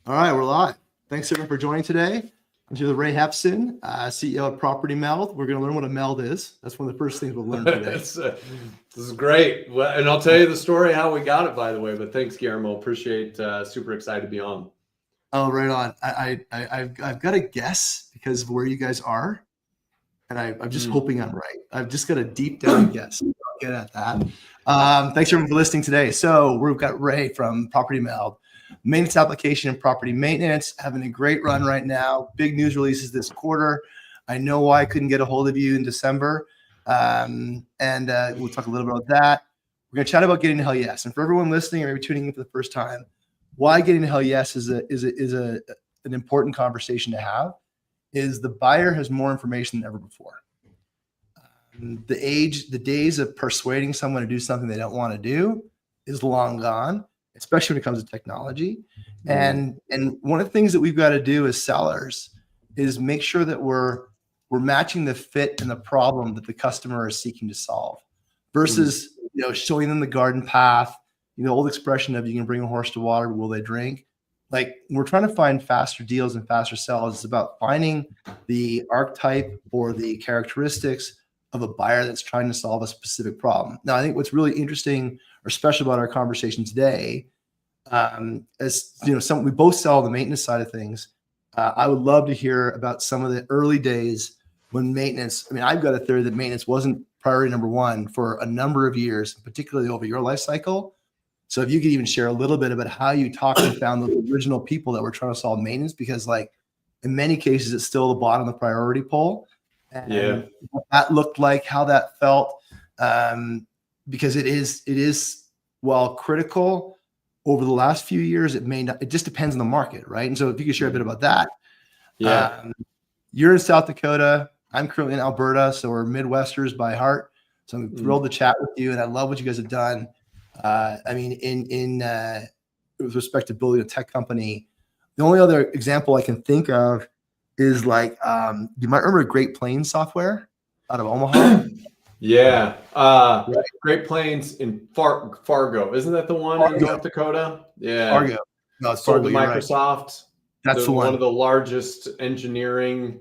All right, we're live. Thanks everyone for joining today. I'm here with Ray Hespen, CEO of Property Meld. We're going to learn what a meld is. That's one of the first things we'll learn today. This is great. Well, and I'll tell you the story how we got it, by the way. But thanks, Guillermo. Appreciate. Super excited to be on. Oh, right on. I've got a guess because of where you guys are, and I'm just hoping I'm right. I've just got a deep down guess. I'll get at that. Thanks everyone for listening today. So we've got Ray from Property Meld. Maintenance application and property maintenance, having a great run right now. Big news releases this quarter. I know why I couldn't get a hold of you in December. We'll talk a little bit about that. We're going to chat about getting to hell yes. And for everyone listening or maybe tuning in for the first time, why getting to hell yes is an important conversation to have. Is the buyer has more information than ever before. The days of persuading someone to do something they don't want to do is long gone, especially when it comes to technology. And one of the things that we've got to do as sellers is make sure that we're matching the fit and the problem that the customer is seeking to solve versus, showing them the garden path, the old expression of you can bring a horse to water, but will they drink? Like, we're trying to find faster deals and faster sales. It's about finding the archetype or the characteristics of a buyer that's trying to solve a specific problem. Now, I think what's really interesting or special about our conversation today, we both sell the maintenance side of things. I would love to hear about some of the early days when maintenance. I mean, I've got a theory that maintenance wasn't priority number one for a number of years, particularly over your life cycle. So if you could even share a little bit about how you talked and found the original people that were trying to solve maintenance, because in many cases, it's still the bottom of the priority poll. And what that looked like, how that felt, because it is while critical over the last few years, it may not, it just depends on the market. Right. And so if you could share a bit about that. You're in South Dakota. I'm currently in Alberta. So we're Midwesters by heart. So I'm thrilled to chat with you. And I love what you guys have done. With respect to building a tech company, the only other example I can think of is you might remember Great Plains software out of Omaha. Right. Great Plains in Fargo. Isn't that the one in North Dakota? Yeah. Fargo. No, it's sold Fargo, to Microsoft. Right. That's one of the largest enengiring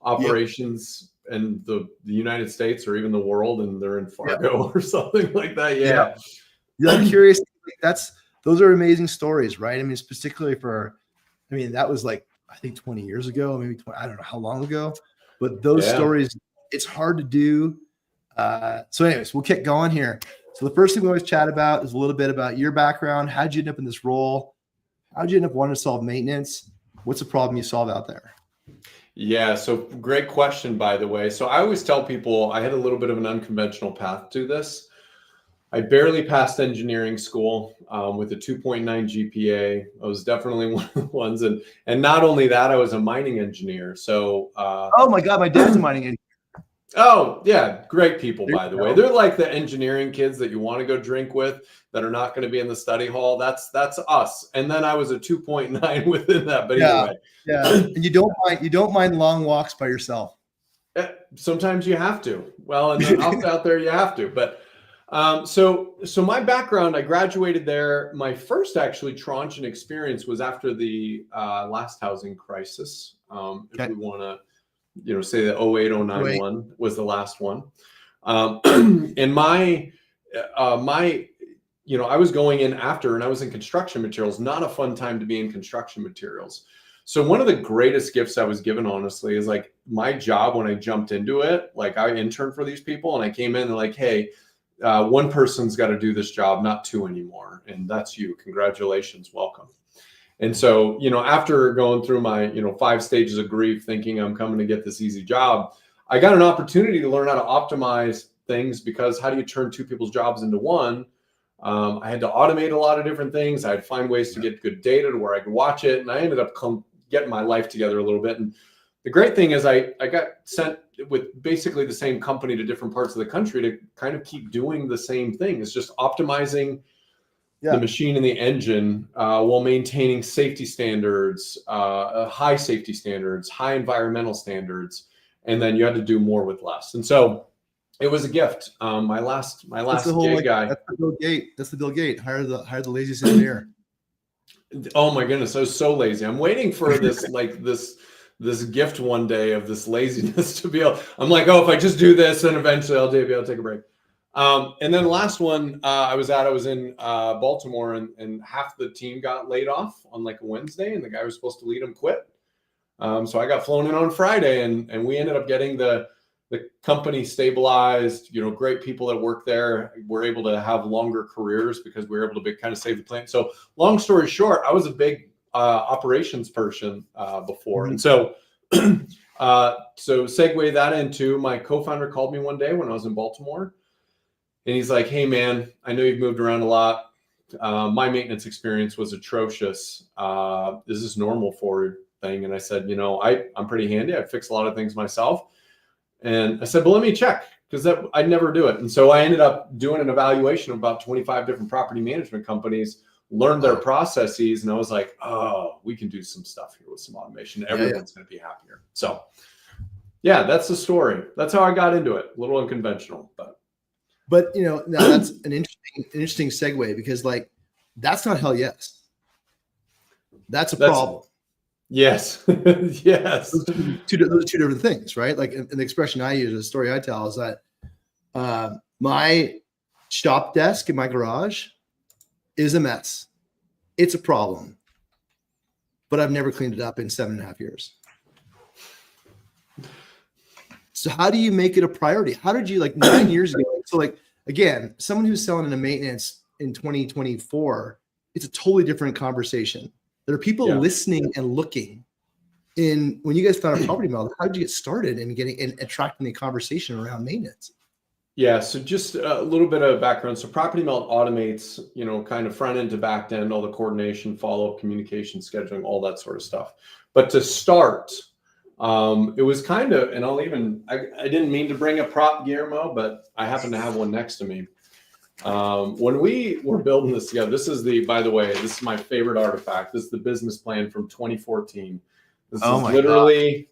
operations in the United States or even the world, and they're in Fargo or something like that. Yeah. I'm curious. Those are amazing stories, right? I mean, it's particularly that was I think 20 years ago, maybe 20, I don't know how long ago, but those stories, it's hard to do. So anyways, we'll get going here. So the first thing we always chat about is a little bit about your background. How'd you end up in this role? How'd you end up wanting to solve maintenance? What's the problem you solve out there? Yeah. So great question, by the way. So I always tell people I had a little bit of an unconventional path to this. I barely passed engineering school with a 2.9 GPA. I was definitely one of the ones. And not only that, I was a mining engineer. So oh my God, my dad's a mining engineer. Oh, yeah. Great people, by the way. They're like the engineering kids that you want to go drink with that are not going to be in the study hall. That's us. And then I was a 2.9 within that. But anyway. Yeah. And you don't mind long walks by yourself. Sometimes you have to. Well, and out there you have to. But so my background, I graduated there. My first actually tranche and experience was after the last housing crisis. If we want to, say the 08, 09 one was the last one. And I was going in after, and I was in construction materials, not a fun time to be in construction materials. So one of the greatest gifts I was given, honestly, is my job when I jumped into it, I interned for these people and I came in and hey, one person's got to do this job, not two anymore. And that's you. Congratulations. Welcome. And so, after going through my, 5 stages of grief, thinking I'm coming to get this easy job, I got an opportunity to learn how to optimize things, because how do you turn 2 people's jobs into one? I had to automate a lot of different things. I had to find ways to get good data to where I could watch it. And I ended up getting my life together a little bit. And the great thing is I got sent with basically the same company to different parts of the country to kind of keep doing the same thing. It's just optimizing the machine and the engine while maintaining safety standards, high safety standards, high environmental standards, and then you had to do more with less. And so it was a gift. My last gig guy. That's the Bill Gates. Hire the laziest engineer. Oh my goodness, I was so lazy. I'm waiting for this like this gift one day of this laziness to be able. I'm like, oh, if I just do this, then eventually I'll be able to take a break. And then last one I was in Baltimore, and half the team got laid off on like a Wednesday, and the guy who was supposed to lead them quit. So I got flown in on Friday, and we ended up getting the company stabilized. You know, great people that work there were able to have longer careers because we were able to kind of save the plant. So long story short, I was a big operations person before, and so so segue that into my co-founder called me one day when I was in Baltimore, and he's like, "Hey man, I know you've moved around a lot. My maintenance experience was atrocious. Is this normal for you?" Thing. And I said, you know, I'm pretty handy. I fix a lot of things myself. And I said, well, let me check, because I'd never do it. And so I ended up doing an evaluation of about 25 different property management companies, learned their processes. And I was like, oh, we can do some stuff here with some automation. Everyone's going to be happier. So yeah, that's the story. That's how I got into it. A little unconventional, but you know, now that's an interesting segue, because like, that's not hell yes. That's a problem. Yes. Yes. Those are two different things, right? Like an expression I use, a story I tell is that my shop desk in my garage is a mess. It's a problem, but I've never cleaned it up in 7.5 years. So how do you make it a priority? How did you, like 9 years ago? So like, again, someone who's selling in a maintenance in 2024, it's a totally different conversation. There are people listening and looking. In when you guys found a property melt, how did you get started in getting and attracting the conversation around maintenance? Yeah, so just a little bit of background. So Property Melt automates, you know, kind of front end to back end, all the coordination, follow-up, communication, scheduling, all that sort of stuff. But to start, it was kind of, and I didn't mean to bring a prop, Guillermo, but I happen to have one next to me. When we were building this together, by the way, this is my favorite artifact. This is the business plan from 2014. This is literally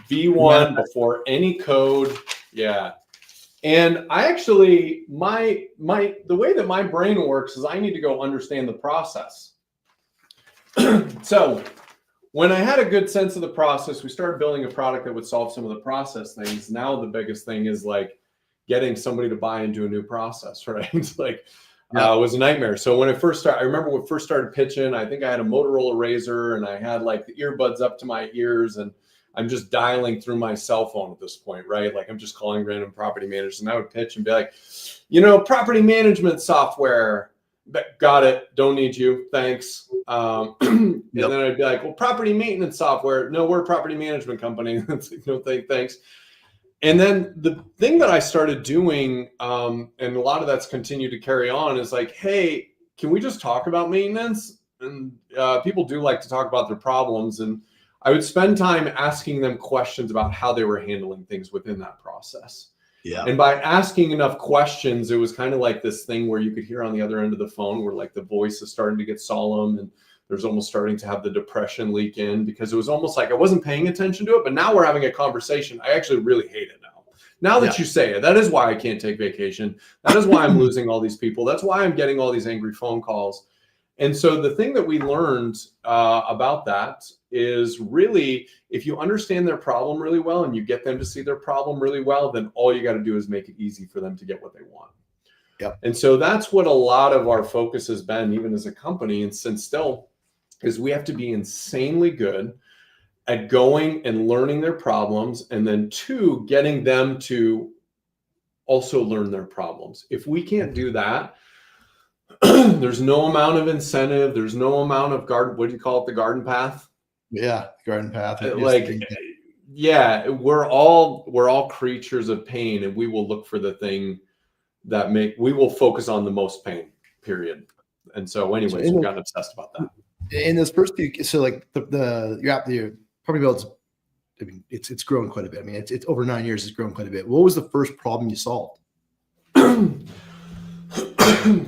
V1 before any code. Yeah. And I actually, the way that my brain works is I need to go understand the process. So when I had a good sense of the process, we started building a product that would solve some of the process things. Now the biggest thing is like getting somebody to buy into a new process, right? It's like, it was a nightmare. So when I remember when we first started pitching, I think I had a Motorola Razr and I had like the earbuds up to my ears, and I'm just dialing through my cell phone at this point, right? Like I'm just calling random property managers, and I would pitch and be like, you know, property management software, got it, don't need you, thanks. And then I'd be like, well, property maintenance software, no, we're a property management company. No, thanks. And then the thing that I started doing, and a lot of that's continued to carry on, is like, hey, can we just talk about maintenance? And people do like to talk about their problems. And I would spend time asking them questions about how they were handling things within that process. Yeah. And by asking enough questions, it was kind of like this thing where you could hear on the other end of the phone where like the voice is starting to get solemn, and there's almost starting to have the depression leak in, because it was almost like I wasn't paying attention to it, but now we're having a conversation. I actually really hate it now. Now that you say it, that is why I can't take vacation. That is why I'm losing all these people. That's why I'm getting all these angry phone calls. And so the thing that we learned about that is really, if you understand their problem really well and you get them to see their problem really well, then all you got to do is make it easy for them to get what they want. Yep. And so that's what a lot of our focus has been, even as a company, and since still, is we have to be insanely good at going and learning their problems, and then 2, getting them to also learn their problems. If we can't do that, there's no amount of incentive. There's no amount of what do you call it? The garden path. Yeah. Garden path. Yeah, we're all creatures of pain, and we will look for the thing that we will focus on the most pain, period. And so anyways, we've gotten obsessed about that. In those first few, so like your property builds, I mean, it's grown quite a bit. I mean, it's over 9 years, it's grown quite a bit. What was the first problem you solved?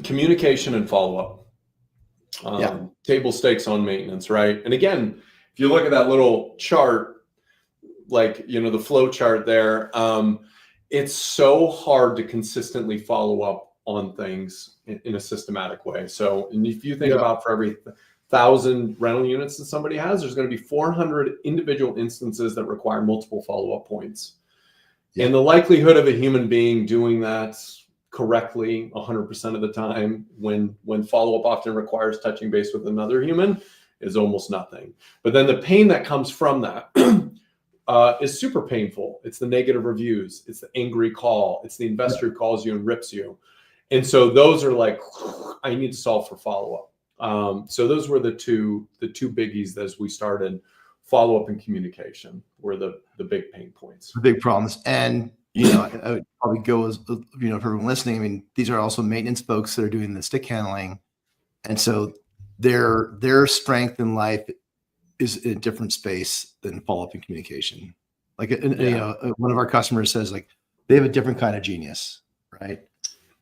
Communication and follow-up. Table stakes on maintenance, right? And again, if you look at that little chart, like, you know, the flow chart there, it's so hard to consistently follow up on things in a systematic way. So, and if you think about for every 1,000 rental units that somebody has, there's going to be 400 individual instances that require multiple follow-up points. Yeah. And the likelihood of a human being doing that correctly 100% of the time, when follow-up often requires touching base with another human, is almost nothing. But then the pain that comes from that is super painful. It's the negative reviews. It's the angry call. It's the investor who calls you and rips you. And so those are like, I need to solve for follow-up. So those were the two biggies as we started. Follow-up and communication were the big pain points. The big problems. And, I would probably go as, for everyone listening, I mean, these are also maintenance folks that are doing the stick handling. And so their strength in life is in a different space than follow-up and communication. Like, one of our customers says, like, they have a different kind of genius, right?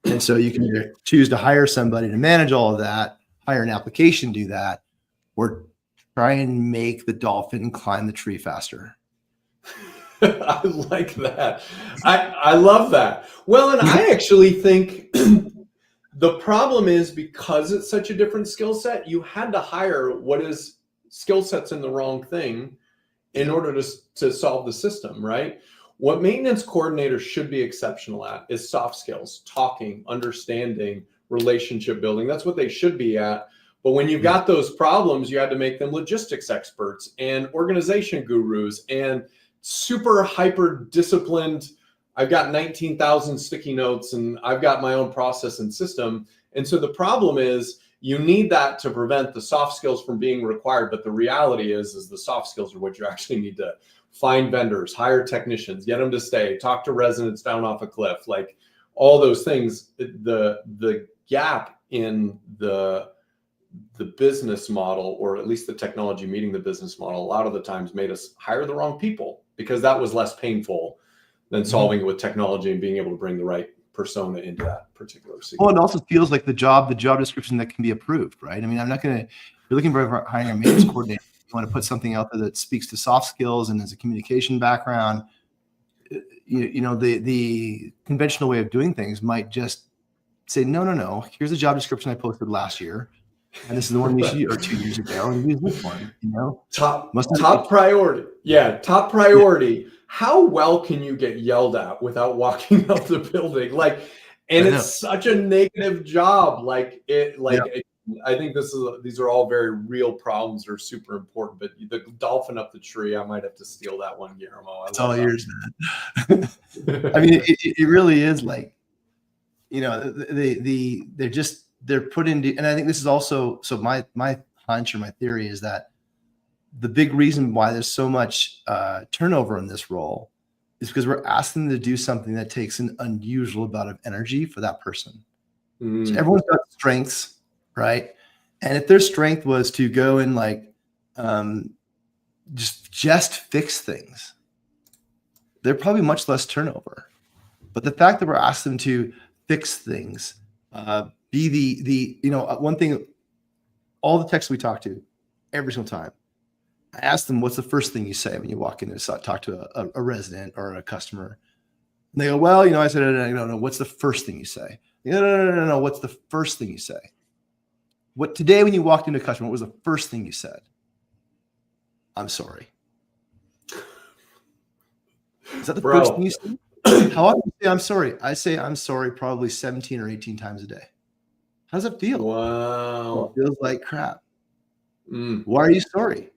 And so you can either choose to hire somebody to manage all of that, hire an application to do that, or try and make the dolphin climb the tree faster. I like that. I love that. Well, and I actually think the problem is, because it's such a different skill set, you had to hire what is skill sets in the wrong thing in order to solve the system, right? What maintenance coordinators should be exceptional at is soft skills, talking, understanding, relationship building. That's what they should be at. But when you've got those problems, you had to make them logistics experts and organization gurus and super hyper disciplined. I've got 19,000 sticky notes and I've got my own process and system. And so the problem is, you need that to prevent the soft skills from being required. But the reality is the soft skills are what you actually need to find vendors, hire technicians, get them to stay, talk to residents down off a cliff, like all those things. The gap in the business model, or at least the technology meeting the business model, a lot of the times made us hire the wrong people, because that was less painful than solving it with technology and being able to bring the right persona into that particular scene. Well, it also feels like the job description that can be approved, right? I mean, you're looking for hiring a maintenance coordinator. You want to put something out there that speaks to soft skills and has a communication background. The conventional way of doing things might just say, no, here's a job description I posted last year, and this is the one you should, or 2 years ago, and use this one. Top priority. Yeah, top priority. Yeah. How well can you get yelled at without walking out the building? And it's such a negative job. I think these are all very real problems that are super important. But the dolphin up the tree, I might have to steal that one, Guillermo. It's all yours, man. I mean, it really is like, they're put into, and I think this is also, so my hunch or my theory is that the big reason why there's so much turnover in this role is because we're asking them to do something that takes an unusual amount of energy for that person. So everyone's got strengths, right? And if their strength was to go and just fix things, they're probably much less turnover. But the fact that we're asking them to fix things, be one thing, all the techs we talk to every single time, I ask them, what's the first thing you say when you walk in to talk to a resident or a customer? And they go, well, I said, no, what's the first thing you say? No, what's the first thing you say? What today when you walked into a customer, what was the first thing you said? I'm sorry. Is that the first thing you said? How often do you say I'm sorry? I say I'm sorry probably 17 or 18 times a day. How does it feel? Wow. Well, it feels like crap. Why are you sorry?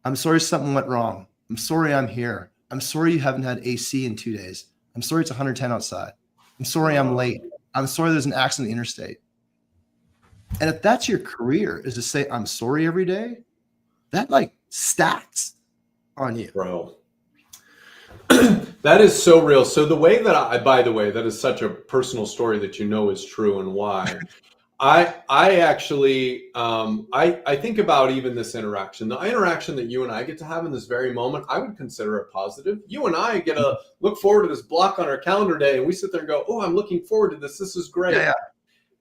I'm sorry something went wrong. I'm sorry I'm here. I'm sorry you haven't had AC in 2 days. I'm sorry it's 110 outside. I'm sorry I'm late. I'm sorry there's an accident in the interstate. And if that's your career, is to say I'm sorry every day, that stacks on you. Bro. That is so real. So the way that by the way, that is such a personal story that is true, and why. I actually, I think about even this interaction, the interaction that you and I get to have in this very moment, I would consider it positive. You and I get to look forward to this block on our calendar day, and we sit there and go, oh, I'm looking forward to this. This is great. Yeah.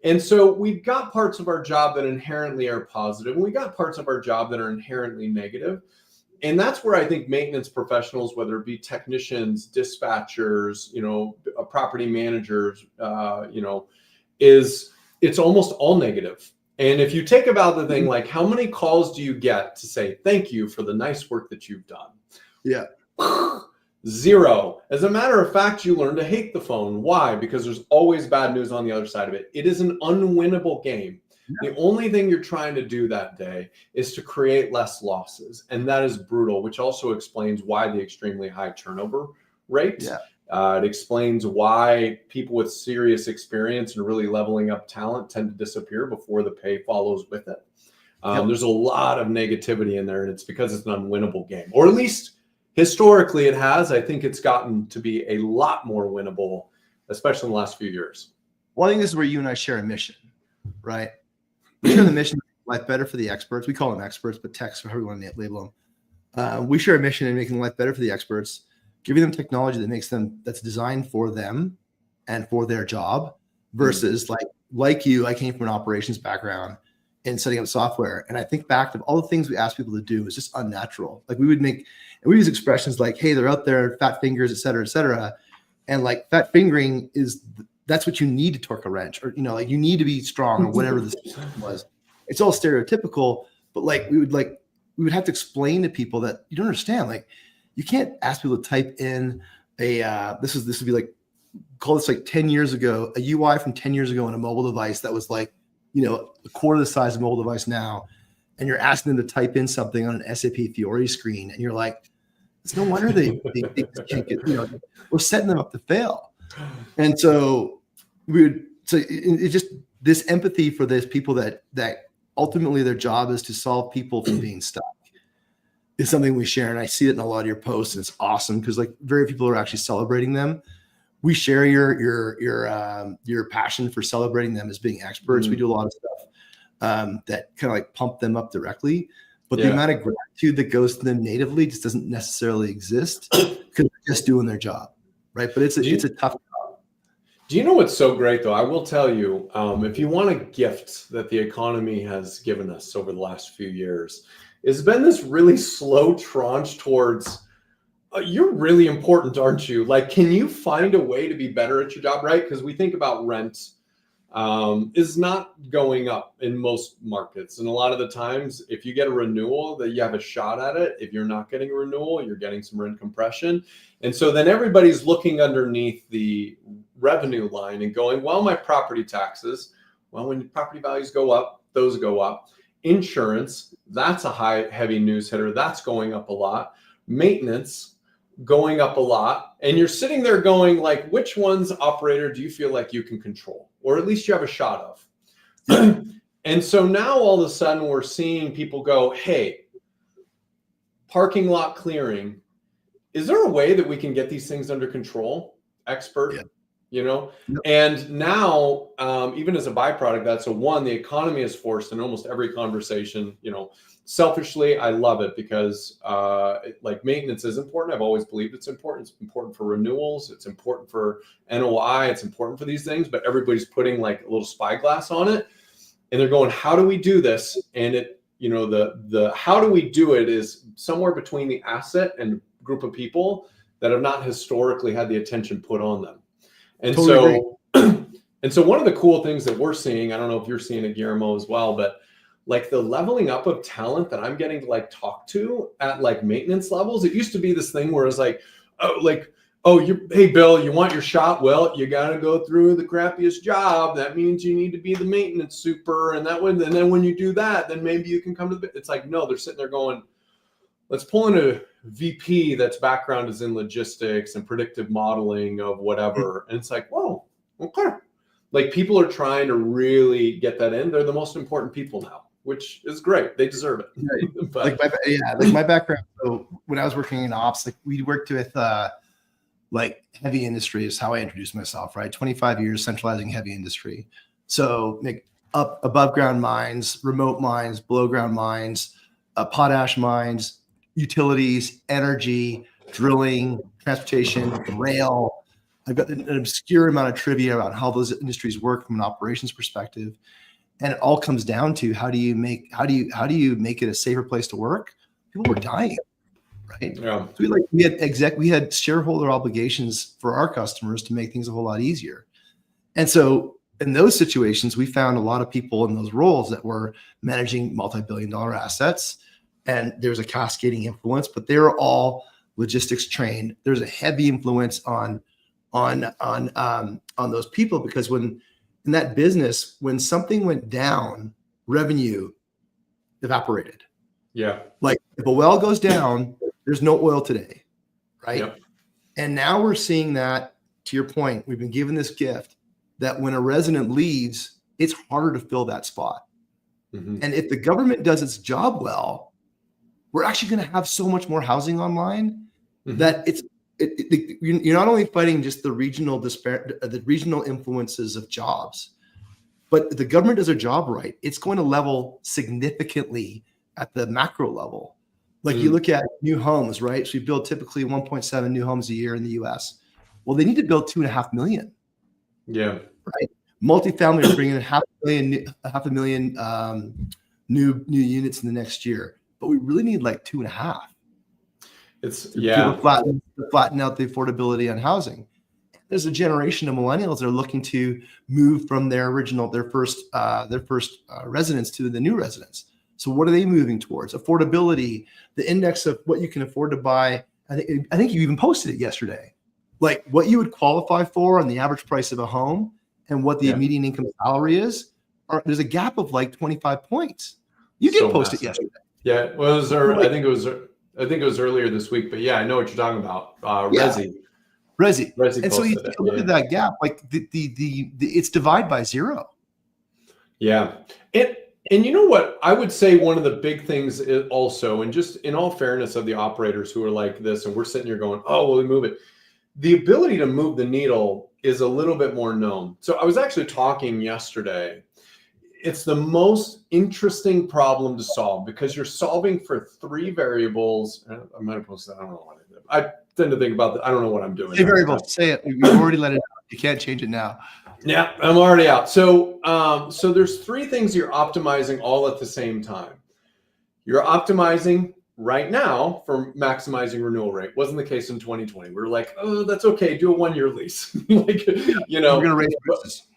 And so we've got parts of our job that inherently are positive, and we got parts of our job that are inherently negative. And that's where I think maintenance professionals, whether it be technicians, dispatchers, property managers, it's almost all negative. And if you take about the thing, like how many calls do you get to say thank you for the nice work that you've done? Yeah. 0. As a matter of fact, you learn to hate the phone. Why? Because there's always bad news on the other side of it. It is an unwinnable game. Yeah. The only thing you're trying to do that day is to create less losses. And that is brutal, which also explains why the extremely high turnover rate. Yeah. It explains why people with serious experience and really leveling up talent tend to disappear before the pay follows with it. There's a lot of negativity in there, and it's because it's an unwinnable game, or at least historically it has. I think it's gotten to be a lot more winnable, especially in the last few years. Well, I think this is where you and I share a mission, right? We share the mission to make life better for the experts. We call them experts, but techs, however you want to label them. We share a mission in making life better for the experts, giving them technology that's designed for them and for their job, versus like you, I came from an operations background in setting up software. And I think back to all the things we ask people to do is just unnatural. Like we use expressions like, hey, they're out there, fat fingers, et cetera, et cetera. And like fat fingering that's what you need to torque a wrench, or, like you need to be strong, or whatever the system was. It's all stereotypical, but we would have to explain to people that you don't understand. Like you can't ask people to type in this would be like, call this like 10 years ago, a UI from 10 years ago on a mobile device that was like, a quarter of the size of a mobile device now. And you're asking them to type in something on an SAP Fiori screen. And you're like, it's no wonder they can't get, we're setting them up to fail. And so it's just this empathy for those people that ultimately their job is to solve people from being stuck is something we share. And I see it in a lot of your posts, and it's awesome because very few people are actually celebrating them. We share your passion for celebrating them as being experts. We do a lot of stuff that kind of pump them up directly, but the amount of gratitude that goes to them natively just doesn't necessarily exist because they're just doing their job, right? But it's a tough job. Do you know what's so great though? I will tell you, if you want a gift that the economy has given us over the last few years, it's been this really slow tranche towards you're really important, aren't you? Like, can you find a way to be better at your job, right? Because we think about rent is not going up in most markets. And a lot of the times, if you get a renewal, that you have a shot at it. If you're not getting a renewal, you're getting some rent compression. And so then everybody's looking underneath the revenue line and going, well, my property taxes, well, when property values go up, those go up. Insurance, that's a heavy news hitter. That's going up a lot. Maintenance, going up a lot. And you're sitting there going like, which one's operator do you feel like you can control, or at least you have a shot of? And so now all of a sudden we're seeing people go, hey, parking lot clearing, is there a way that we can get these things under control? Expert, and now even as a byproduct, that's the economy is forced in almost every conversation, selfishly, I love it because maintenance is important. I've always believed it's important. It's important for renewals. It's important for NOI. It's important for these things, but everybody's putting like a little spyglass on it and they're going, how do we do this? And the how do we do it is somewhere between the asset and group of people that have not historically had the attention put on them. And totally so one of the cool things that we're seeing, I don't know if you're seeing it, Guillermo, as well, but like the leveling up of talent that I'm getting to talk to at maintenance levels. It used to be this thing where it's like, hey, Bill, you want your shot? Well, you got to go through the crappiest job. That means you need to be the maintenance super. And then when you do that, then maybe you can come to it's like, no, they're sitting there going, let's pull in a VP that's background is in logistics and predictive modeling of whatever. And it's like, whoa, okay. Like people are trying to really get that in. They're the most important people now, which is great. They deserve it. Right. But, my background. So when I was working in ops, we worked with heavy industry is how I introduced myself, right? 25 years centralizing heavy industry. So above ground mines, remote mines, below ground mines, potash mines, utilities, energy, drilling, transportation, rail. I've got an obscure amount of trivia about how those industries work from an operations perspective. And it all comes down to how do you make it a safer place to work? People were dying, right? Yeah. So we had shareholder obligations for our customers to make things a whole lot easier. And so in those situations, we found a lot of people in those roles that were managing multi-billion-dollar assets, and there's a cascading influence, but they're all logistics trained. There's a heavy influence on those people, because when in that business, when something went down, revenue evaporated. Yeah. Like if a well goes down, there's no oil today, right? Yep. And now we're seeing that, to your point, we've been given this gift that when a resident leaves, it's harder to fill that spot. Mm-hmm. And if the government does its job well, we're actually going to have so much more housing online that you're not only fighting just the regional influences of jobs, but the government does their job right, it's going to level significantly at the macro level. Like you look at new homes, right? So we build typically 1.7 new homes a year in the US. Well, they need to build 2.5 million. Yeah. Right. Multifamily are bringing in half a million new units in the next year, but we really need like 2.5. It's to flatten out the affordability on housing. There's a generation of millennials that are looking to move from their first residence to the new residence. So what are they moving towards? Affordability, the index of what you can afford to buy. I think you even posted it yesterday, like what you would qualify for on the average price of a home and what the median income salary is. There's a gap of like 25 points. You did post it yesterday. Yeah, well, I think it was earlier this week, but yeah, I know what you're talking about. Resi. And so you look at that gap, like it's divide by zero. Yeah. And you know what? I would say one of the big things is also, and just in all fairness of the operators who are like this, and we're sitting here going, oh, well, we move it. The ability to move the needle is a little bit more known. So I was actually talking yesterday. It's the most interesting problem to solve because you're solving for three variables. I might have posted that. I don't know what I did. I tend to think about that. I don't know what I'm doing. Say variables. Say it. You've already let it out. You can't change it now. Yeah, I'm already out. So there's three things you're optimizing all at the same time. You're optimizing right now for maximizing renewal rate. Wasn't the case in 2020. We were like, oh, that's okay. Do a 1-year lease. We're going to raise prices.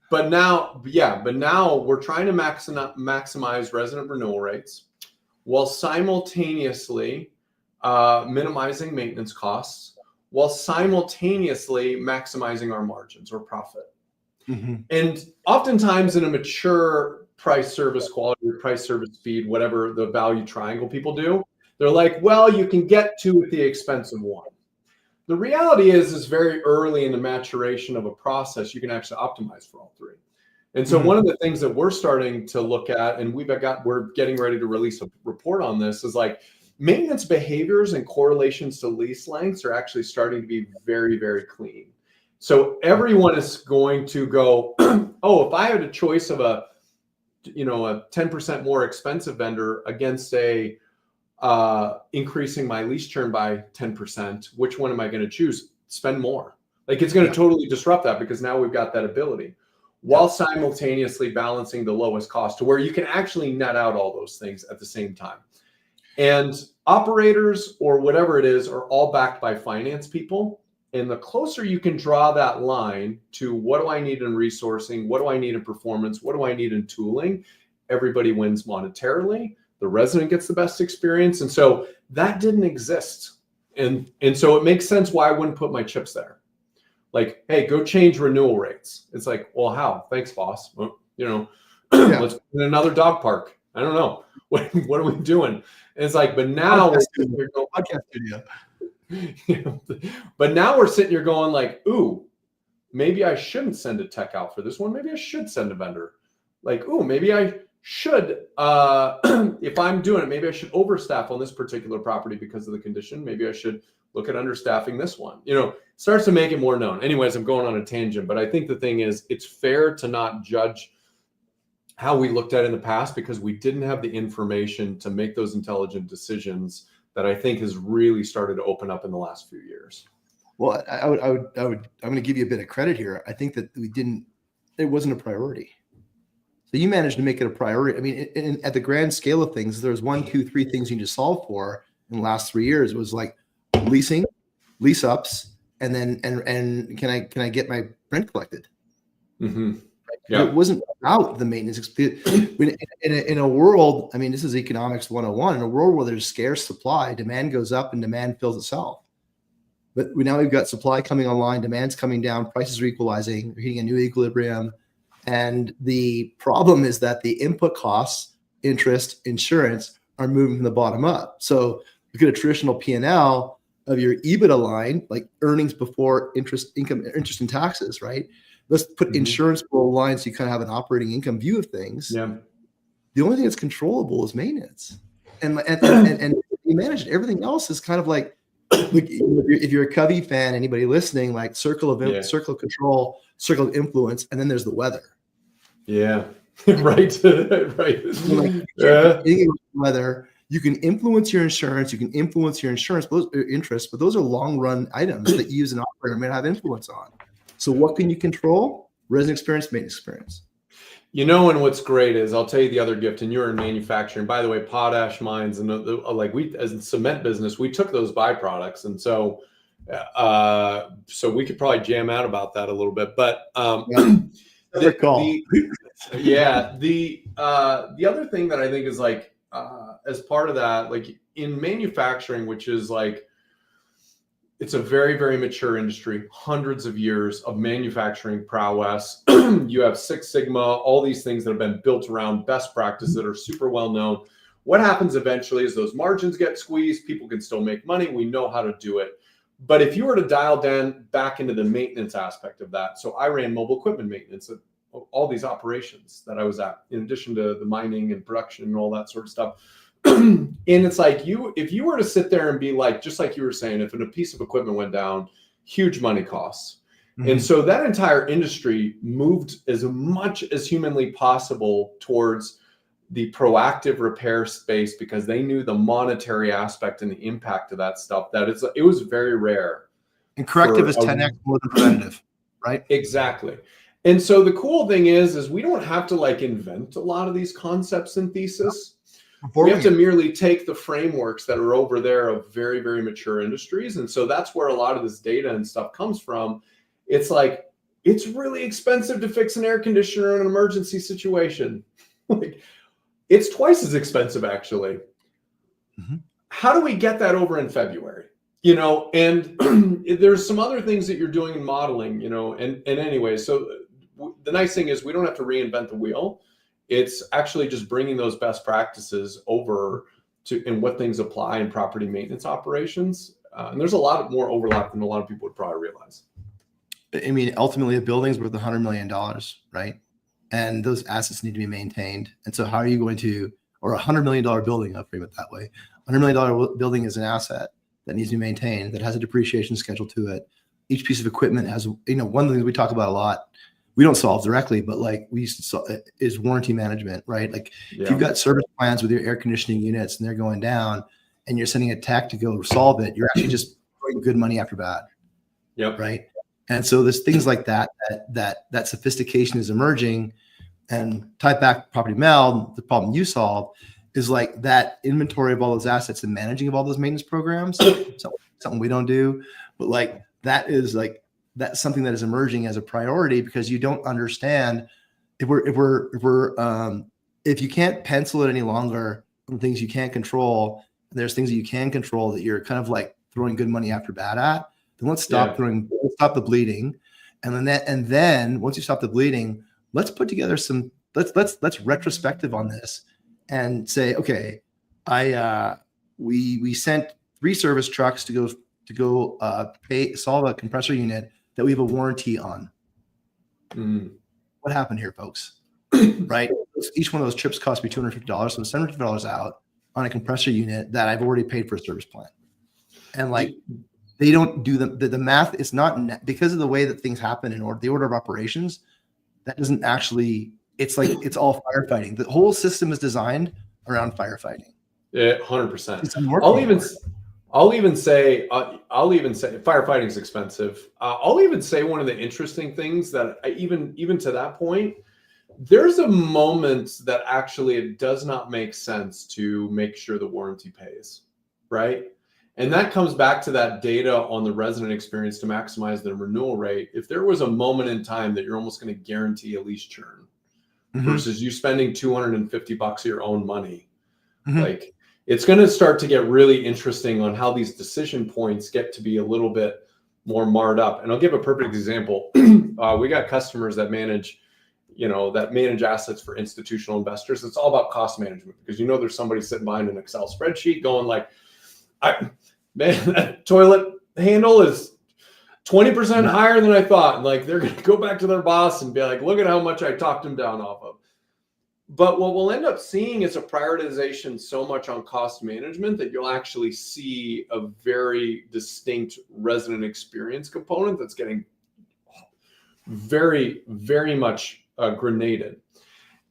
But now we're trying to maximize resident renewal rates while simultaneously minimizing maintenance costs, while simultaneously maximizing our margins or profit. Mm-hmm. And oftentimes in a mature price service quality, price service speed, whatever the value triangle people do, they're like, well, you can get two at the expense of one. The reality is very early in the maturation of a process, you can actually optimize for all three. And so one of the things that we're starting to look at, and we're getting ready to release a report on this, is like maintenance behaviors and correlations to lease lengths are actually starting to be very, very clean. So everyone is going to go, oh, if I had a choice of a 10% more expensive vendor against increasing my lease churn by 10%, which one am I going to choose? Spend more. Like it's going to totally disrupt that because now we've got that ability while simultaneously balancing the lowest cost to where you can actually net out all those things at the same time. And operators or whatever it is are all backed by finance people. And the closer you can draw that line to what do I need in resourcing? What do I need in performance? What do I need in tooling? Everybody wins monetarily. The resident gets the best experience. And so that didn't exist. And so it makes sense why I wouldn't put my chips there. Like, hey, go change renewal rates. It's like, well, how? Thanks, boss. Well, let's put in another dog park. I don't know. What are we doing? And it's like, but now we're going podcast video. But now we're sitting here going like, ooh, maybe I shouldn't send a tech out for this one. Maybe I should send a vendor. Like, ooh, maybe I should, if I'm doing it, maybe I should overstaff on this particular property because of the condition. Maybe I should look at understaffing this one. Starts to make it more known. Anyways, I'm going on a tangent, but I think the thing is, it's fair to not judge how we looked at it in the past because we didn't have the information to make those intelligent decisions that I think has really started to open up in the last few years. Well, I'm going to give you a bit of credit here. I think that it wasn't a priority. So you managed to make it a priority. I mean, at the grand scale of things, there's 1, 2, 3 things you need to solve for in the last 3 years. It was like leasing, lease ups, and then and can I get my rent collected? Mm-hmm. Yeah. It wasn't about the maintenance. In a world, I mean, this is economics 101. In a world where there's scarce supply, demand goes up and demand fills itself. But now we've got supply coming online, demand's coming down, prices are equalizing, we're hitting a new equilibrium. And the problem is that the input costs, interest, insurance, are moving from the bottom up. So look at a traditional P&L of your EBITDA line, like earnings before interest and taxes, right? Let's put insurance below the line so you kind of have an operating income view of things. Yeah. The only thing that's controllable is maintenance. And you manage it. Everything else is kind of like if you're a Covey fan, anybody listening, like circle of control, circle of influence, and then there's the weather. Yeah. Right. Right. Weather. You can influence your insurance. You can influence your interests, but those are long run items that you as an operator may not have influence on. So what can you control? Resident experience, maintenance experience. You know, and what's great is, I'll tell you the other gift, and you're in manufacturing. By the way, potash mines and like we, as a cement business, we took those byproducts. And so we could probably jam out about that a little bit, but the other thing that I think is like, as part of that, like in manufacturing, which is like, it's a very, very mature industry, hundreds of years of manufacturing prowess. You have Six Sigma, all these things that have been built around best practices that are super well known. What happens eventually is those margins get squeezed. People can still make money. We know how to do it. But if you were to dial down back into the maintenance aspect of that, so I ran mobile equipment maintenance at all these operations that I was at, in addition to the mining and production and all that sort of stuff. And it's like, if you were to sit there and be like, just like you were saying, if a piece of equipment went down, huge money costs. And so that entire industry moved as much as humanly possible towards the proactive repair space, because they knew the monetary aspect and the impact of that stuff, that it was very rare. And corrective is 10x more than preventative, right? Exactly. And so the cool thing is we don't have to like invent a lot of these concepts and thesis. We have to merely take the frameworks that are over there of very, very mature industries. And so that's where a lot of this data and stuff comes from. It's like, it's really expensive to fix an air conditioner in an emergency situation. Like, it's twice as expensive, actually. How do we get that over in February? You know, and there's some other things that you're doing in modeling, you know, and anyway, so the nice thing is we don't have to reinvent the wheel. It's actually just bringing those best practices over to and what things apply in property maintenance operations. And there's a lot more overlap than a lot of people would probably realize. I mean, ultimately, a building's worth $100 million, right? And those assets need to be maintained. And so how are you going to, or $100 million building, I'll frame it that way. $100 million building is an asset that needs to be maintained, that has a depreciation schedule to it. Each piece of equipment has, you know, one of the things we talk about a lot, we don't solve directly, but like we used to is warranty management, right? Like if you've got service plans with your air conditioning units and they're going down and you're sending a tech to go solve it, you're actually just throwing good money after bad. Yep. Right. And so there's things like that sophistication is emerging. And tied back to Property Meld, the problem you solve is like that inventory of all those assets and managing of all those maintenance programs. Something we don't do, but like that's something that is emerging as a priority, because you don't understand if you can't pencil it any longer on things you can't control, there's things that you can control that you're kind of like throwing good money after bad at, then let's stop the bleeding. And then once you stop the bleeding, let's put together let's retrospective on this and say, okay, we sent 3 service trucks to go solve a compressor unit that we have a warranty on. What happened here, folks? Right? Each one of those trips cost me $250, so $750 out on a compressor unit that I've already paid for a service plan. And like, they don't do the math. It's not because of the way that things happen in the order of operations. That doesn't actually, it's like, it's all firefighting. The whole system is designed around firefighting. Yeah, 100%. I'll even say firefighting is expensive. I'll even say one of the interesting things that even to that point, there's a moment that actually it does not make sense to make sure the warranty pays, right? And that comes back to that data on the resident experience to maximize the renewal rate. If there was a moment in time that you're almost going to guarantee a lease churn versus you spending $250 of your own money, like it's going to start to get really interesting on how these decision points get to be a little bit more marred up. And I'll give a perfect example. We got customers that manage assets for institutional investors. It's all about cost management because there's somebody sitting behind an Excel spreadsheet going like, that toilet handle is 20% higher than I thought. And like, they're going to go back to their boss and be like, look at how much I talked him down off of. But what we'll end up seeing is a prioritization so much on cost management that you'll actually see a very distinct resident experience component that's getting very, very much grenaded.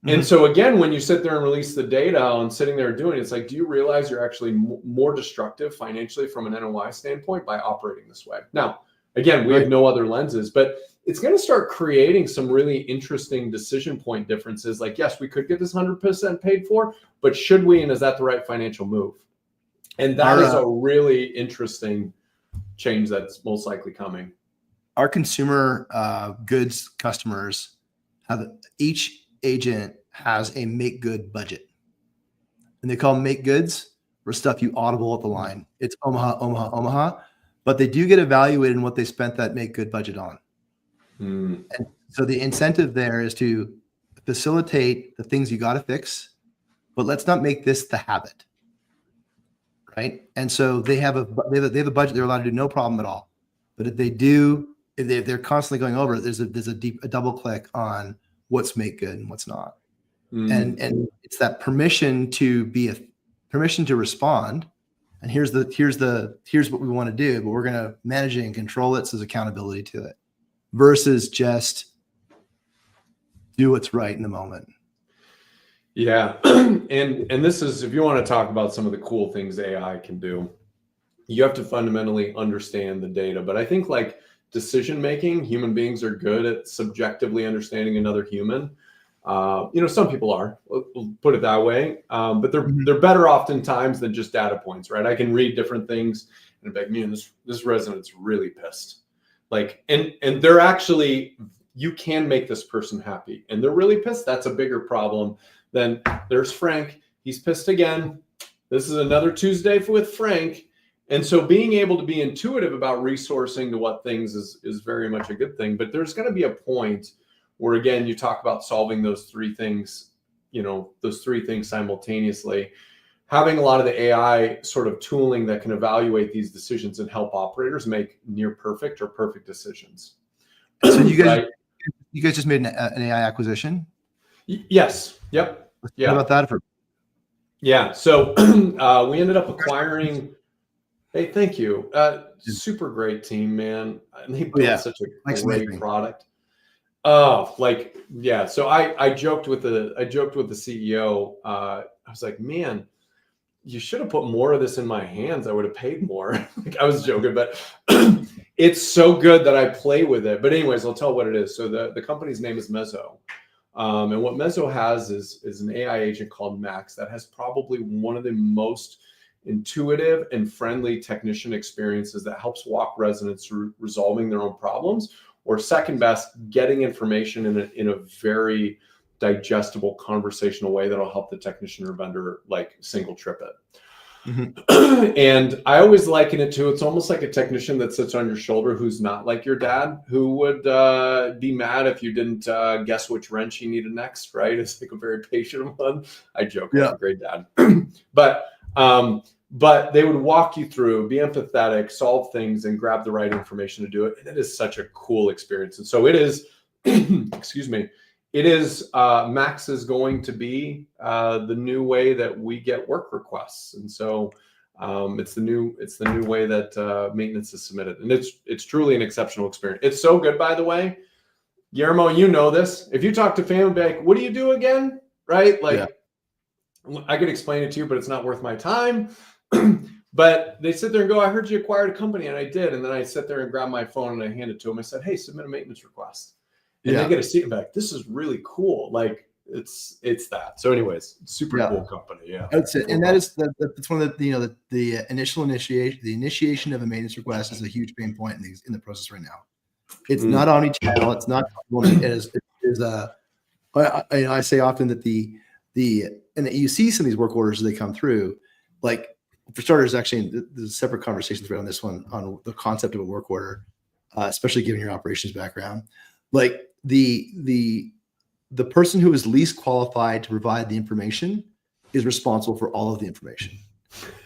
And so again, when you sit there and release the data on sitting there doing it, it's like, do you realize you're actually more destructive financially from an NOI standpoint by operating this way? Now, again, we have no other lenses, but it's going to start creating some really interesting decision point differences. Like, yes, we could get this 100% paid for, but should we, and is that the right financial move? And that is a really interesting change that's most likely coming. Our consumer goods customers have, each agent has a make good budget, and they call them make goods for stuff you audible at the line. It's Omaha, Omaha, Omaha, but they do get evaluated in what they spent that make good budget on. And so the incentive there is to facilitate the things you got to fix, but let's not make this the habit, right? And so they have a budget they're allowed to do no problem at all. But if they're constantly going over it, there's a double click on what's make good and what's not. And it's that permission to respond. And here's what we want to do, but we're going to manage it and control it. So there's accountability to it versus just do what's right in the moment. Yeah. And this is, if you want to talk about some of the cool things AI can do, you have to fundamentally understand the data. But I think like decision making, human beings are good at subjectively understanding another human. Some people are, we'll put it that way, but they're better oftentimes than just data points, right? I can read different things and be like, man, this resident's really pissed. Like, and they're actually, you can make this person happy and they're really pissed. That's a bigger problem than there's Frank. He's pissed again. This is another Tuesday with Frank. And so being able to be intuitive about resourcing to what things is very much a good thing. But there's going to be a point where, again, you talk about solving those three things simultaneously. Having a lot of the AI sort of tooling that can evaluate these decisions and help operators make near perfect or perfect decisions. So you guys just made an AI acquisition? Yes. Yep. Yeah. What about that? Yeah. So we ended up acquiring. Hey, thank you. Super great team, man. And they built such a great product. Oh, So I joked with the CEO. I was like, man, you should have put more of this in my hands. I would have paid more. I was joking, but it's so good that I play with it. But anyways, I'll tell what it is. So the company's name is Mezzo. And what Mezzo has is an AI agent called Max that has probably one of the most intuitive and friendly technician experiences that helps walk residents through resolving their own problems, or second best, getting information in a very digestible conversational way that'll help the technician or vendor like single trip it. And I always liken it to, it's almost like a technician that sits on your shoulder who's not like your dad, who would be mad if you didn't guess which wrench he needed next, right? It's like a very patient one. I joke, I'm a great dad. But they would walk you through, be empathetic, solve things, and grab the right information to do it. And it is such a cool experience. And so it is, excuse me, Max is going to be the new way that we get work requests. And so it's the new way that maintenance is submitted. And it's truly an exceptional experience. It's so good, by the way. Guillermo, you know this. If you talk to family, be like, what do you do again? Right? I could explain it to you, but it's not worth my time. But they sit there and go, I heard you acquired a company, and I did. And then I sit there and grab my phone and I hand it to them. I said, hey, submit a maintenance request. And they get a seat and back. This is really cool. Like, it's that. So anyways, super Yeah. cool company. Yeah. That's it. And that's one of the initial initiation, the initiation of a maintenance request is a huge pain point in the process right now. It's not omni-channel. It's not, it is I say often that and that you see some of these work orders as they come through, like for starters, actually, there's a separate conversation thread on this one on the concept of a work order, especially given your operations background. Like the person who is least qualified to provide the information is responsible for all of the information.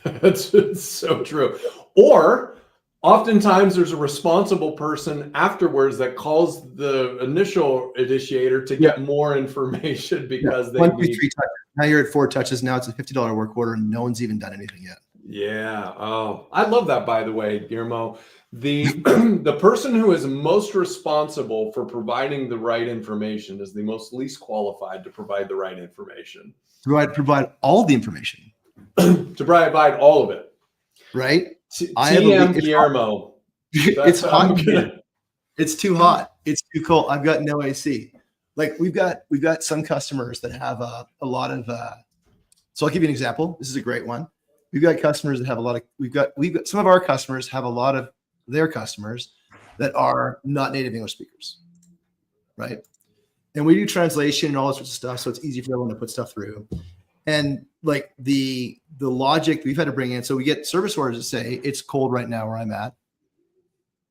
That's so true. Or oftentimes there's a responsible person afterwards that calls the initial initiator to get more information because they need 3 touches. Now you're at 4 touches. Now it's a $50 work order and no one's even done anything yet. Yeah. Oh, I love that, by the way, Guillermo. The person who is most responsible for providing the right information is the most least qualified to provide the right information. Provide all the information. To provide all of it. Right? TM Guillermo. It's hot. It's too hot. It's too cold. I've got no AC. Like we've got some customers that have a lot of so I'll give you an example. This is a great one. We've got customers that have a lot of we've got some of our customers have a lot of their customers that are not native English speakers. Right? And we do translation and all this sorts of stuff, so it's easy for everyone to put stuff through. And like the logic we've had to bring in, so we get service orders that say it's cold right now where I'm at.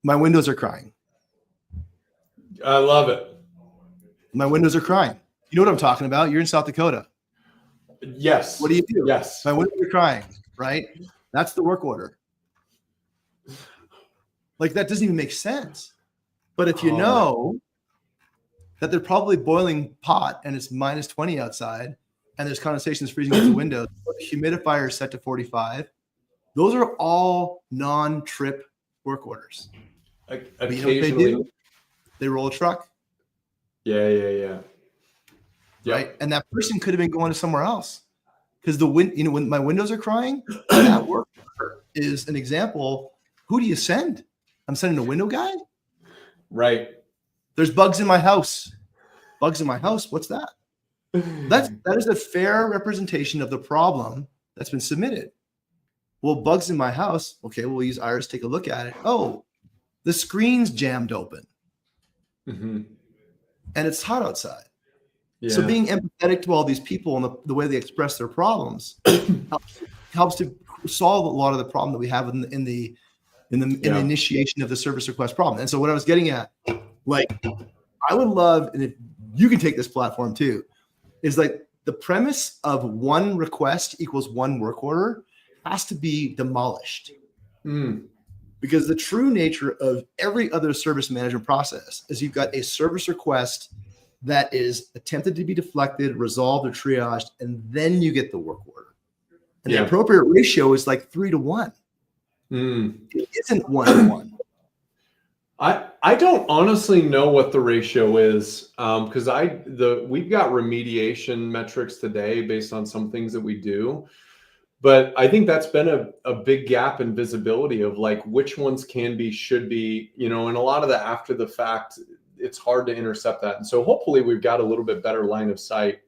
My windows are crying. I love it. My windows are crying. You know what I'm talking about? You're in South Dakota. Yes. What do you do? Yes. My windows are crying, right? That's the work order. Like that doesn't even make sense. But if you know that they're probably boiling pot and it's minus 20 outside and there's condensation's freezing out the windows, the humidifier is set to 45. Those are all non-trip work orders. But you know what they do? They roll a truck. Yeah. Right. And that person could have been going to somewhere else because when my windows are crying, that work is an example. Who do you send? I'm sending a window guy. Right. There's bugs in my house. Bugs in my house. What's that? That is a fair representation of the problem that's been submitted. Well, bugs in my house. Okay, we'll use Iris. Take a look at it. Oh, the screen's jammed open, and it's hot outside. Yeah. So being empathetic to all these people and the way they express their problems helps to solve a lot of the problem that we have in the initiation of the service request problem. And so what I was getting at, like, I would love, and if you can take this platform too, is like the premise of one request equals one work order has to be demolished. Because the true nature of every other service management process is you've got a service request that is attempted to be deflected, resolved, or triaged, and then you get the work order. And the appropriate ratio is like 3 to 1. It isn't 1 to 1. I don't honestly know what the ratio is because we've got remediation metrics today based on some things that we do. But I think that's been a big gap in visibility of like which ones can be, should be, and a lot of the after the fact, it's hard to intercept that. And so hopefully we've got a little bit better line of sight.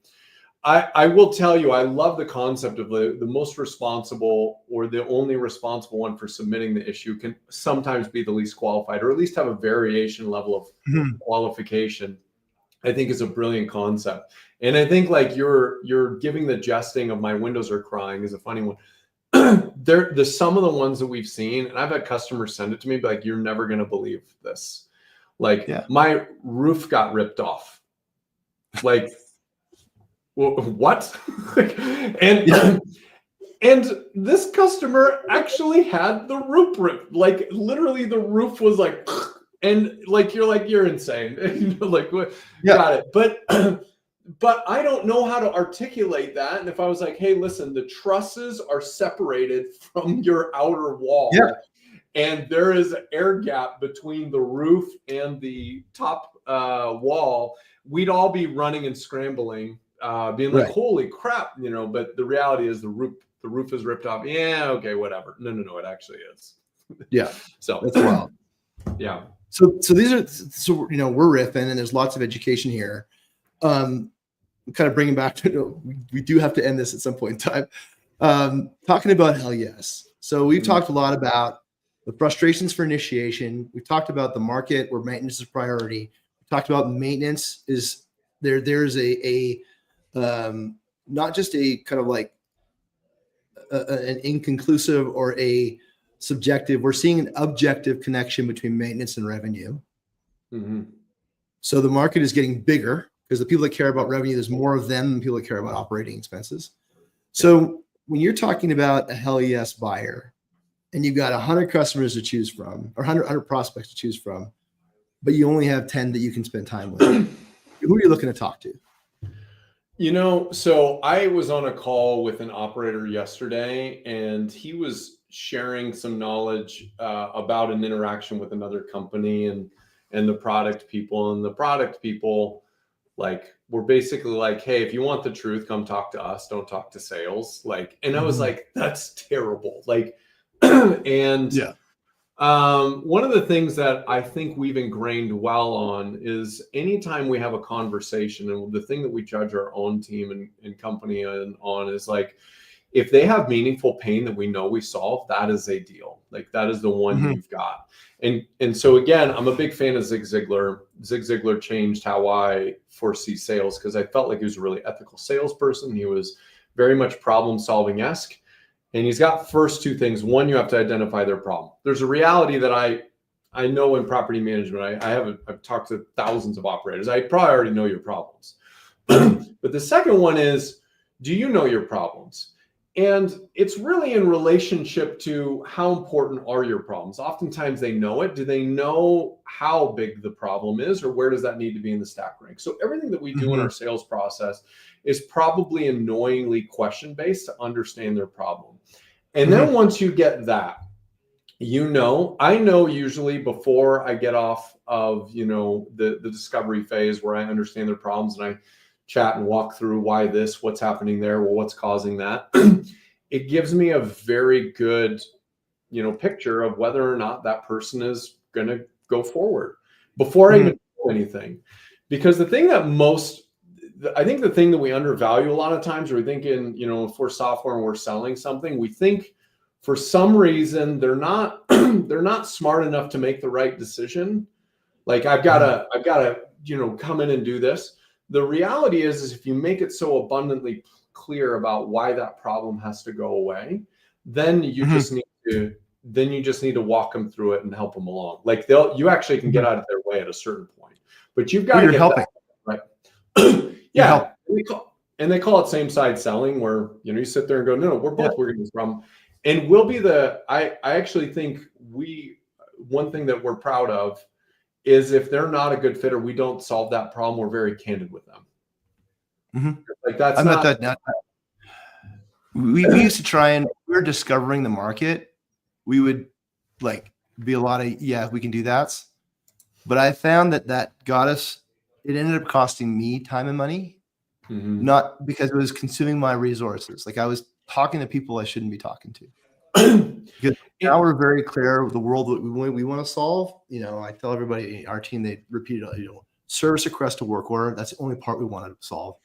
I will tell you, I love the concept of the most responsible or the only responsible one for submitting the issue can sometimes be the least qualified, or at least have a variation level of qualification. I think is a brilliant concept. And I think like you're giving the jesting of my windows are crying is a funny one. There's some of the ones that we've seen, and I've had customers send it to me, but like, you're never going to believe this. Like my roof got ripped off. Like, what? And this customer actually had the roof ripped. Like literally the roof was like, and like you're insane. Like what? Got it. But I don't know how to articulate that. And if I was like, hey, listen, the trusses are separated from your outer wall. And there is an air gap between the roof and the top wall, we'd all be running and scrambling, being like, holy crap, but the reality is the roof is ripped off. Yeah, okay, whatever. No, it actually is. So that's wild. Yeah. So these are, we're riffing and there's lots of education here. kind of bringing back to, we do have to end this at some point in time. Talking about hell yes. So we've talked a lot about the frustrations for initiation. We talked about the market where maintenance is priority. We talked about maintenance is there. There's a not just a kind of like an inconclusive or a subjective. We're seeing an objective connection between maintenance and revenue. Mm-hmm. So the market is getting bigger because the people that care about revenue, there's more of them than people that care about operating expenses. So when you're talking about a hell yes buyer and you've got 100 customers to choose from or 100 prospects to choose from, but you only have 10 that you can spend time with, who are you looking to talk to? You know, so I was on a call with an operator yesterday, and he was sharing some knowledge about an interaction with another company and the product people. And the product people, like, were basically like, "Hey, if you want the truth, come talk to us. Don't talk to sales." Like, and I was like, "That's terrible." Like, and yeah. One of the things that I think we've ingrained well on is anytime we have a conversation, and the thing that we judge our own team and company on is like, if they have meaningful pain that we know we solve, that is a deal. Like that is the one you've got. And so again, I'm a big fan of Zig Ziglar. Zig Ziglar changed how I foresee sales because I felt like he was a really ethical salesperson. He was very much problem solving esque. And he's got first two things. One, you have to identify their problem. There's a reality that I know in property management. I've talked to thousands of operators. I probably already know your problems. But the second one is, do you know your problems? And it's really in relationship to how important are your problems. Oftentimes they know it. Do they know how big the problem is, or where does that need to be in the stack rank? So everything that we do in our sales process is probably annoyingly question-based to understand their problem. And then once you get that, I know usually before I get off of, the discovery phase where I understand their problems and I chat and walk through why this, what's happening there, well, what's causing that. It gives me a very good, picture of whether or not that person is going to go forward before I even do anything. Because the thing that I think the thing that we undervalue a lot of times, or we think if we're software and we're selling something, we think for some reason they're not smart enough to make the right decision. Like I've got to come in and do this. The reality is if you make it so abundantly clear about why that problem has to go away, then you just need to walk them through it and help them along. Like you actually can get out of their way at a certain point, but you've got to get helping. That right. Yeah. And they call it same side selling, where you sit there and go, no, we're both working this problem. And we'll be I actually think one thing that we're proud of is if they're not a good fit or we don't solve that problem, we're very candid with them. Like that's I met that. We used to try, and we were discovering the market. We would be a lot of, we can do that. But I found that got us, it ended up costing me time and money, not because it was consuming my resources. Like I was talking to people I shouldn't be talking to. Because now we're very clear with the world that we want to solve. I tell everybody, our team, they repeat it, service request to work order. That's the only part we want to solve.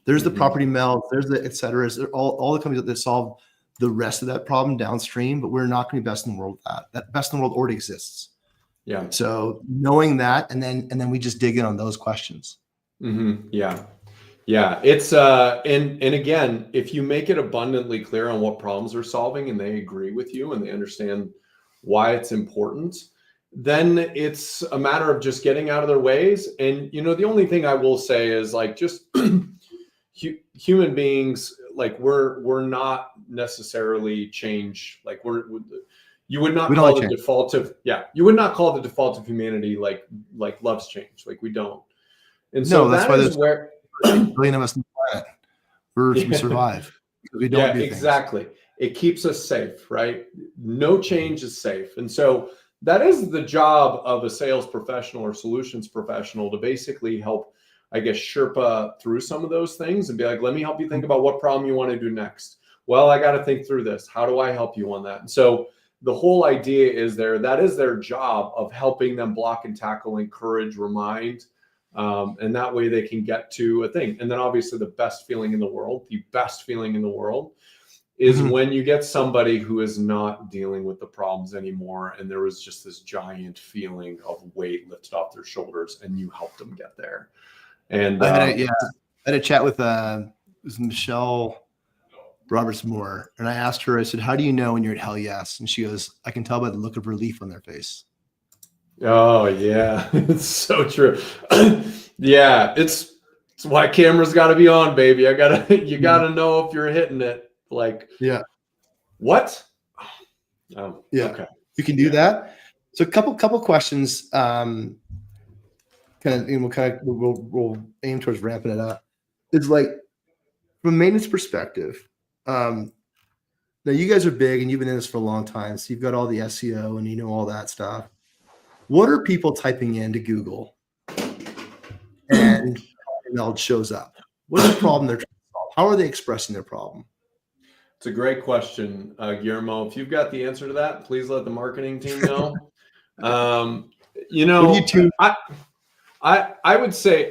There's the property meld, there's the et cetera. All the companies that solve the rest of that problem downstream, but we're not going to be best in the world at that. That best in the world already exists. Yeah. So knowing that, and then we just dig in on those questions. Yeah. Yeah. It's and again, if you make it abundantly clear on what problems they're solving and they agree with you and they understand why it's important, then it's a matter of just getting out of their ways. And the only thing I will say is just human beings, we're not necessarily change. You would not call the default of you would not call the default of humanity like loves change. We don't. And so that's why there's where a billion of us on the planet. We survive. We don't do exactly. It keeps us safe, right? No change is safe. And so that is the job of a sales professional or solutions professional, to basically help, I guess, Sherpa through some of those things and be like, let me help you think about what problem you want to do next. Well, I got to think through this. How do I help you on that? And so the whole idea is that is their job of helping them block and tackle, encourage, remind And that way they can get to a thing. And then obviously the best feeling in the world is when you get somebody who is not dealing with the problems anymore. And there was just this giant feeling of weight lifted off their shoulders and you helped them get there. And I had a chat with it was Michelle Roberts Moore. And I asked her, I said, how do you know when you're at hell yes? And she goes, I can tell by the look of relief on their face. Oh yeah, it's so true. Yeah, it's why cameras got to be on, baby. You gotta know if you're hitting it. Like, yeah, what? Oh, yeah, okay, you can do that. So a couple questions. We'll aim towards ramping it up. It's like from a maintenance perspective. Now you guys are big and you've been in this for a long time, so you've got all the SEO and you know all that stuff. What are people typing into Google and it shows up? What's the problem they're trying to solve? How are they expressing their problem? It's a great question, Guillermo. If you've got the answer to that, please let the marketing team know. I would say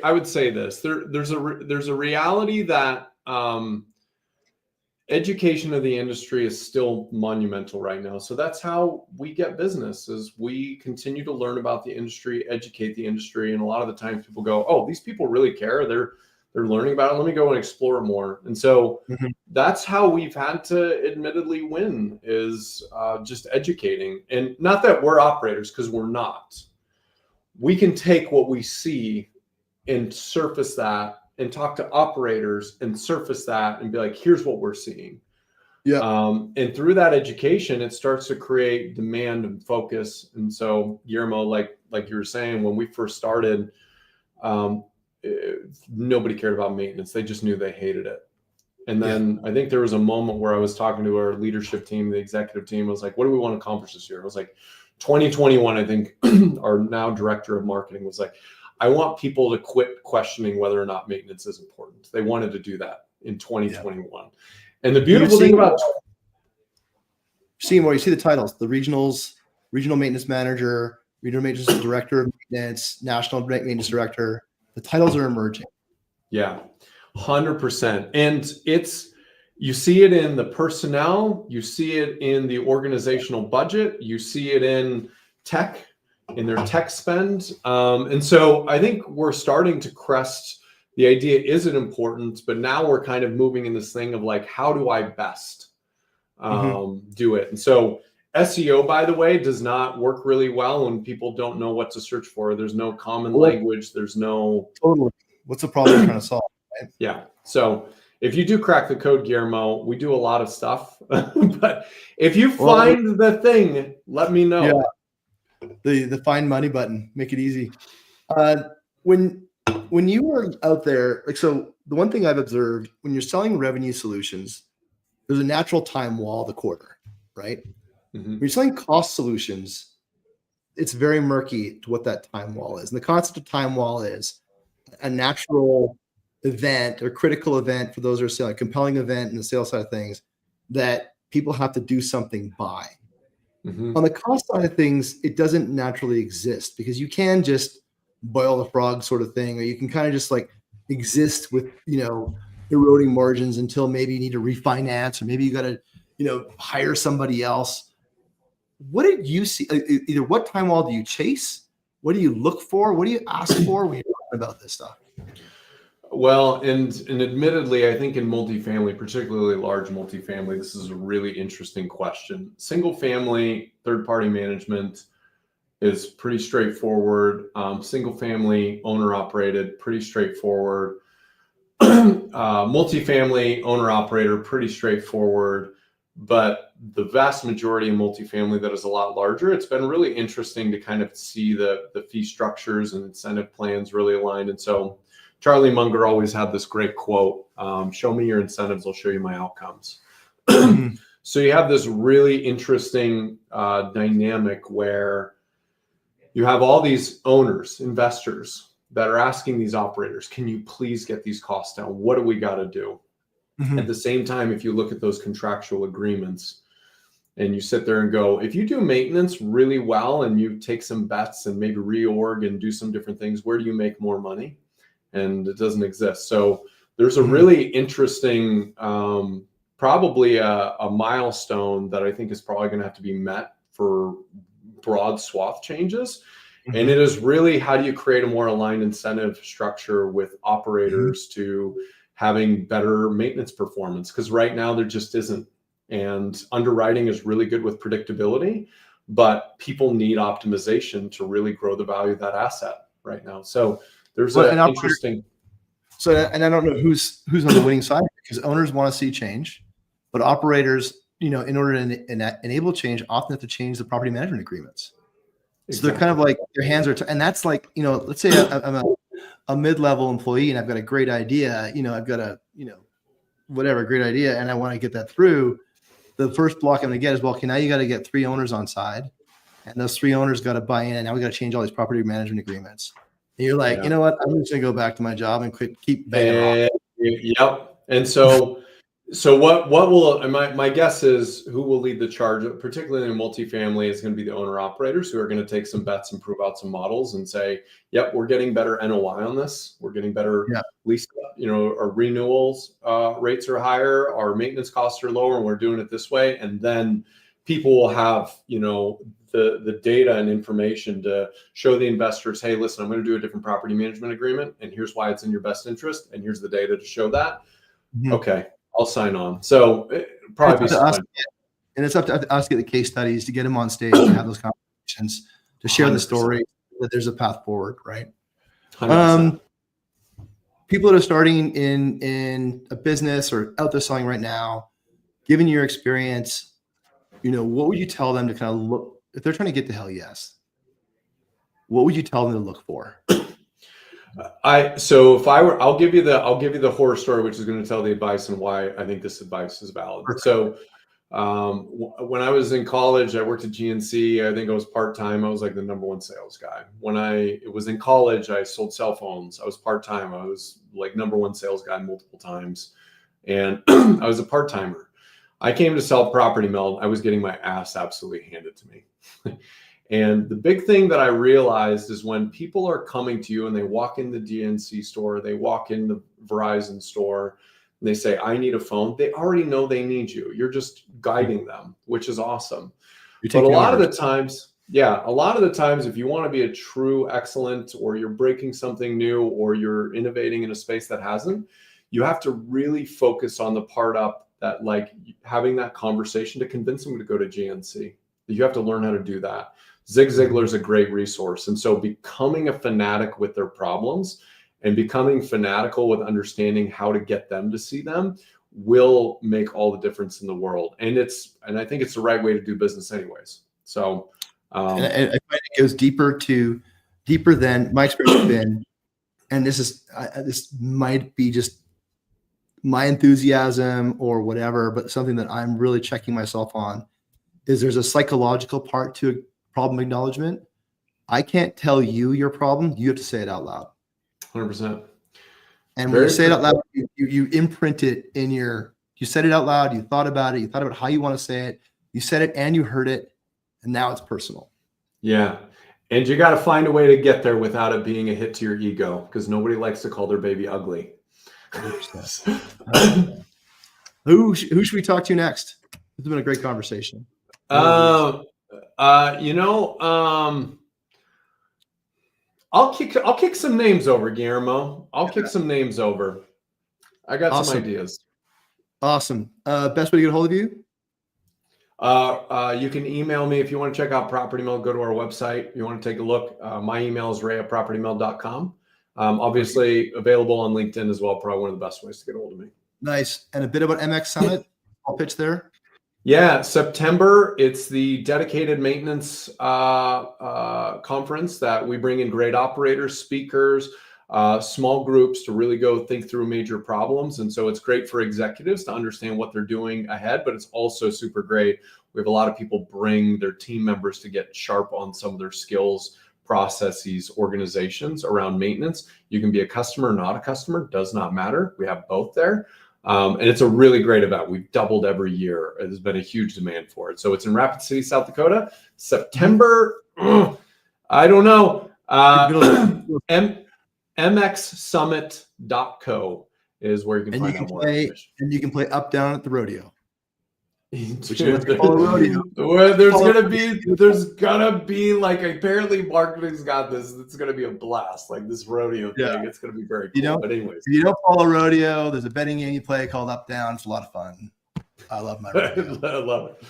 this. There's a reality that education of the industry is still monumental right now. So that's how we get business, is we continue to learn about the industry, educate the industry. And a lot of the times people go, oh, these people really care. They're learning about it. Let me go and explore more. And so that's how we've had to admittedly win, is just educating. And not that we're operators, because we're not. We can take what we see and surface that and talk to operators and surface that and be like, here's what we're seeing. Yeah. And through that education, it starts to create demand and focus. And so, Guillermo, like you were saying, when we first started, nobody cared about maintenance. They just knew they hated it. And then I think there was a moment where I was talking to our leadership team, the executive team. I was like, what do we want to accomplish this year? I was like, 2021, I think our now director of marketing was like, I want people to quit questioning whether or not maintenance is important. They wanted to do that in 2021. Yeah. And the beautiful thing about seeing where you see the titles, the regional maintenance manager, regional maintenance director of maintenance, national maintenance director, the titles are emerging. Yeah, 100%. And you see it in the personnel, you see it in the organizational budget, you see it in tech, in their tech spend. And so I think we're starting to crest the idea, is it important? But now we're kind of moving in this thing of like, how do I best do it? And so SEO, by the way, does not work really well when people don't know what to search for. There's no common language. There's no... Totally. What's the problem you're trying to solve? Right? Yeah. So if you do crack the code, Guillermo, we do a lot of stuff. But if you find the thing, let me know. Yeah. The find money button, make it easy. When you were out there, like, so the one thing I've observed when you're selling revenue solutions, there's a natural time wall, the quarter, right? When you're selling cost solutions, it's very murky to what that time wall is. And the concept of time wall is a natural event or critical event for those who are selling, a compelling event in the sales side of things that people have to do something by. On the cost side of things, it doesn't naturally exist because you can just boil the frog sort of thing, or you can kind of just like exist with, eroding margins until maybe you need to refinance, or maybe you got to, hire somebody else. What did you see? Either what time wall do you chase? What do you look for? What do you ask for when you're talking about this stuff? Well, and admittedly, I think in multifamily, particularly large multifamily, this is a really interesting question. Single family, third-party management is pretty straightforward. Single family, owner-operated, pretty straightforward. Multifamily, owner-operator, pretty straightforward. But the vast majority of multifamily that is a lot larger, it's been really interesting to kind of see the fee structures and incentive plans really aligned. And so Charlie Munger always had this great quote, show me your incentives, I'll show you my outcomes. So you have this really interesting dynamic where you have all these owners, investors that are asking these operators, can you please get these costs down? What do we got to do? At the same time, if you look at those contractual agreements and you sit there and go, if you do maintenance really well and you take some bets and maybe reorg and do some different things, where do you make more money? And it doesn't exist. So there's a really interesting, probably a milestone that I think is probably going to have to be met for broad swath changes. And it is really, how do you create a more aligned incentive structure with operators to having better maintenance performance? Because right now there just isn't. And underwriting is really good with predictability, but people need optimization to really grow the value of that asset right now. So there's an interesting. So, and I don't know who's on the winning side, because owners want to see change, but operators, in order to enable change, often have to change the property management agreements. Exactly. So they're kind of like, their hands are, and that's like, let's say I'm a mid-level employee and I've got a great idea, I've got a, whatever, great idea, and I want to get that through. The first block I'm going to get is, well, okay, now you got to get 3 owners on side, and those 3 owners got to buy in, and now we got to change all these property management agreements. And you're like, you know what? I'm just going to go back to my job and keep banging off. Yep. And so what will, my guess is, who will lead the charge, particularly in multifamily, is going to be the owner operators, who are going to take some bets and prove out some models and say, yep, we're getting better NOI on this. We're getting better lease, our renewals rates are higher, our maintenance costs are lower, and we're doing it this way. And then people will have, the data and information to show the investors, hey, listen, I'm going to do a different property management agreement, and here's why it's in your best interest, and here's the data to show that. Okay, I'll sign on. So probably be us, and it's up to us to get the case studies, to get them on stage and have those conversations, to share 100%. The story, that there's a path forward, right? 100%. People that are starting in a business or out there selling right now, given your experience, what would you tell them to kind of look, if they're trying to get to hell yes, what would you tell them to look for? I'll give you the horror story, which is going to tell the advice and why I think this advice is valid. Perfect. So when I was in college, I worked at GNC. I think I was part-time. I was like the #1 sales guy. When I was in college, I sold cell phones. I was part-time. I was like #1 sales guy multiple times. And I was a part-timer. I came to sell Property Mill. I was getting my ass absolutely handed to me. And the big thing that I realized is, when people are coming to you and they walk in the DNC store, they walk in the Verizon store, and they say, I need a phone, they already know they need you. You're just guiding them, which is awesome. But a lot of the times, if you want to be a true excellent, or you're breaking something new, or you're innovating in a space that hasn't, you have to really focus on the part up that, like, having that conversation to convince them to go to GNC. You have to learn how to do that. Zig Ziglar is a great resource. And so becoming a fanatic with their problems and becoming fanatical with understanding how to get them to see them will make all the difference in the world. And I think it's the right way to do business anyways. So and I find it goes deeper than my experience has been. And this might be just my enthusiasm or whatever, but something that I'm really checking myself on is, there's a psychological part to problem acknowledgement. I can't tell you your problem. You have to say it out loud. 100%. And when you say it out loud, you imprint it in you said it out loud. You thought about it. You thought about how you want to say it. You said it and you heard it. And now it's personal. Yeah. And you got to find a way to get there without it being a hit to your ego, because nobody likes to call their baby ugly. Who should we talk to next? It's been a great conversation. I'll kick some names over, Guillermo. I'll kick some names over. I got some ideas. Awesome. Best way to get a hold of you? You can email me if you want to check out Property Mill. Go to our website. If you want to take a look, my email is ray@propertymill.com. Obviously available on LinkedIn as well. Probably one of the best ways to get a hold of me. Nice. And a bit about MX Summit. I'll pitch there. Yeah, September. It's the dedicated maintenance conference that we bring in great operators, speakers, small groups to really go think through major problems. And so it's great for executives to understand what they're doing ahead, but it's also super great. We have a lot of people bring their team members to get sharp on some of their skills, processes, organizations around maintenance. You can be a customer, not a customer, does not matter. We have both there. And it's a really great event. We've doubled every year. There's been a huge demand for it. So it's in Rapid City, South Dakota, September. I don't know. mxsummit.co is where you can find out more information. And you can play Up Down at the rodeo. Dude, there's gonna be like, apparently marketing's got this. It's gonna be a blast, like this rodeo thing. It's gonna be very cool. But anyways, if you don't follow rodeo, there's a betting game you play called Up Down. It's a lot of fun. I love my rodeo. I love it.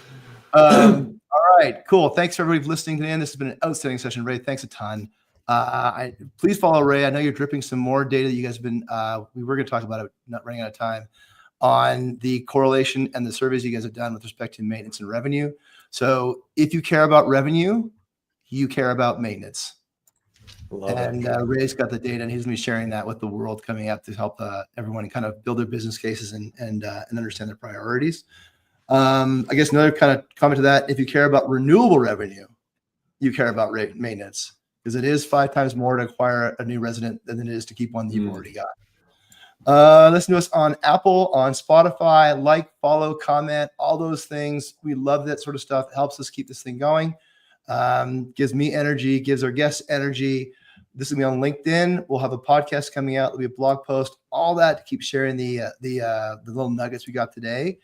All right, cool. Thanks for everybody for listening today. This has been an outstanding session, Ray. Thanks a ton. Please follow Ray. I know you're dripping some more data that you guys have been. We were going to talk about it, not running out of time, on the correlation and the surveys you guys have done with respect to maintenance and revenue. So if you care about revenue, you care about maintenance. Ray's got the data, and he's going to be sharing that with the world coming up to help everyone kind of build their business cases and understand their priorities. I guess another kind of comment to that: if you care about renewable revenue, you care about maintenance, because it is 5 times more to acquire a new resident than it is to keep one that you've already got. Listen to us on Apple, on Spotify, like, follow, comment, all those things. We love that sort of stuff. It helps us keep this thing going. Gives me energy, gives our guests energy. This will be on LinkedIn. We'll have a podcast coming out. There'll be a blog post, all that to keep sharing the little nuggets we got today.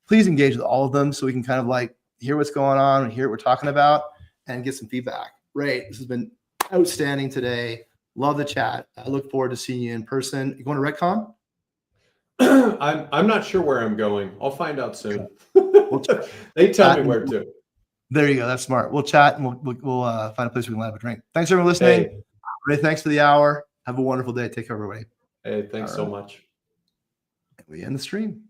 Please engage with all of them so we can kind of like hear what's going on and hear what we're talking about and get some feedback. Ray, this has been outstanding today. Love the chat. I look forward to seeing you in person. You going to RecCon? I'm not sure where I'm going. I'll find out soon. They tell me where to. There you go. That's smart. We'll chat and we'll find a place we can have a drink. Thanks everyone listening. Hey. Ray, thanks for the hour. Have a wonderful day. Take care, everybody. Hey, thanks so much. We end the stream.